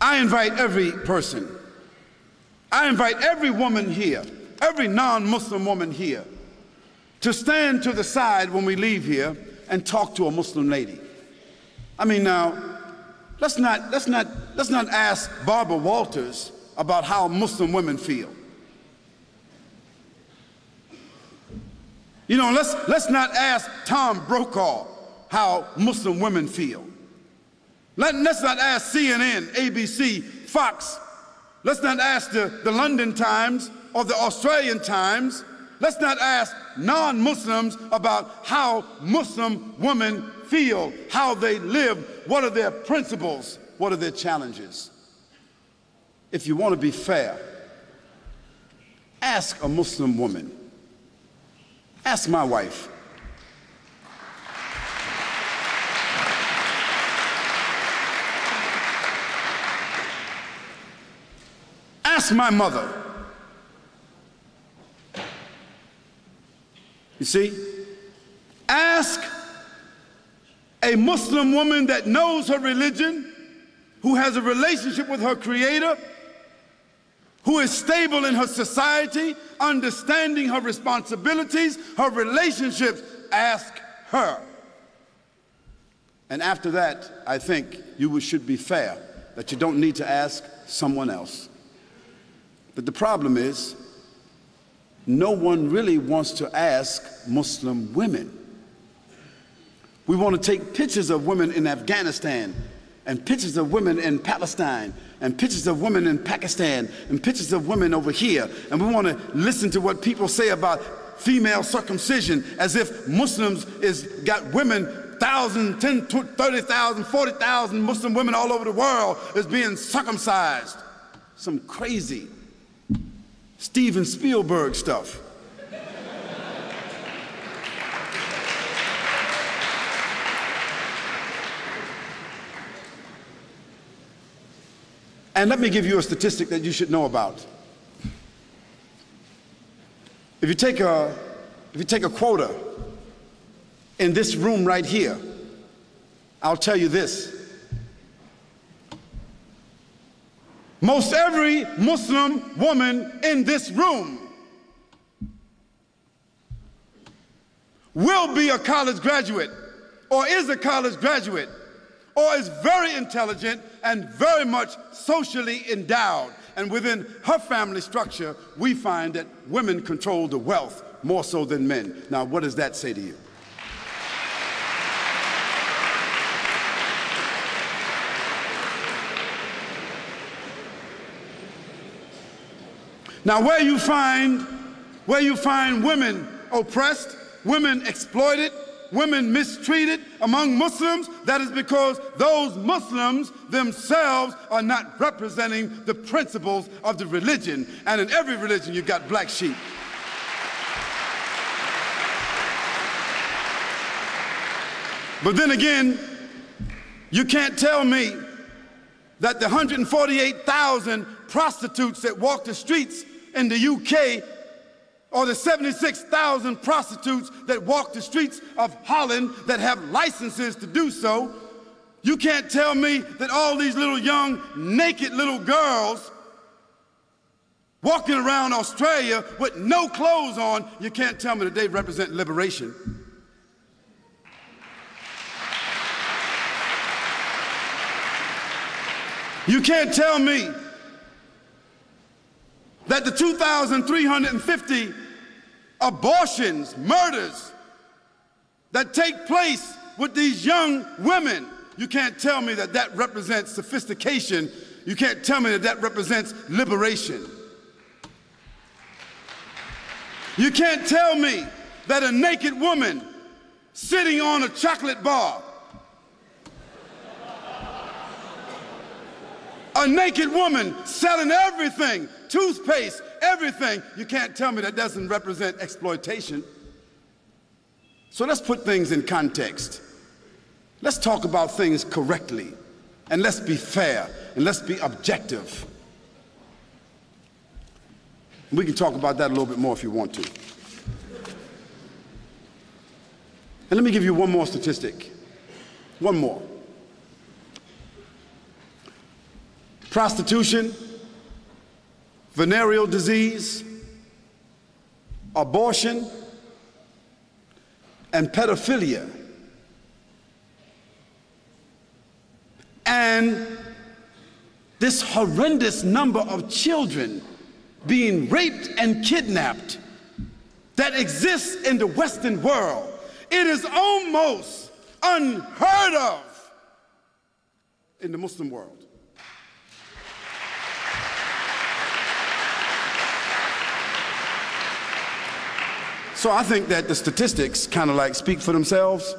I invite every person, I invite every woman here, every non-Muslim woman here, to stand to the side when we leave here and talk to a Muslim lady. I mean, now, let's not ask Barbara Walters about how Muslim women feel. You know, let's not ask Tom Brokaw how Muslim women feel. Let's not ask CNN, ABC, Fox. Let's not ask the London Times or the Australian Times. Let's not ask non-Muslims about how Muslim women feel, how they live, what are their principles, what are their challenges. If you want to be fair, ask a Muslim woman. Ask my wife. Ask my mother. You see? Ask a Muslim woman that knows her religion, who has a relationship with her Creator, who is stable in her society, understanding her responsibilities, her relationships. Ask her. And after that, I think you should be fair, that you don't need to ask someone else. But the problem is, no one really wants to ask Muslim women. We want to take pictures of women in Afghanistan, and pictures of women in Palestine, and pictures of women in Pakistan, and pictures of women over here. And we want to listen to what people say about female circumcision, as if Muslims got women, 1,000, 10, 30,000, 40,000 Muslim women all over the world is being circumcised. Some crazy Steven Spielberg stuff. And let me give you a statistic that you should know about. If you take a quota in this room right here, I'll tell you this. Most every Muslim woman in this room will be a college graduate, or is a college graduate, or is very intelligent and very much socially endowed. And within her family structure, we find that women control the wealth more so than men. Now, what does that say to you? Now, where you find women oppressed, women exploited, women mistreated among Muslims, that is because those Muslims themselves are not representing the principles of the religion. And in every religion, you've got black sheep. But then again, you can't tell me that the 148,000 prostitutes that walk the streets in the UK, or the 76,000 prostitutes that walk the streets of Holland that have licenses to do so, you can't tell me that all these little young, naked little girls walking around Australia with no clothes on, you can't tell me that they represent liberation. You can't tell me that the 2,350 abortions, murders that take place with these young women, you can't tell me that that represents sophistication. You can't tell me that that represents liberation. You can't tell me that a naked woman sitting on a chocolate bar, a naked woman selling everything, toothpaste, everything, you can't tell me that doesn't represent exploitation. So let's put things in context. Let's talk about things correctly, and let's be fair, and let's be objective. We can talk about that a little bit more if you want to. And let me give you one more statistic. One more. prostitution, venereal disease, abortion, and pedophilia. And this horrendous number of children being raped and kidnapped that exists in the Western world. It is almost unheard of in the Muslim world. So I think that the statistics kind of like speak for themselves.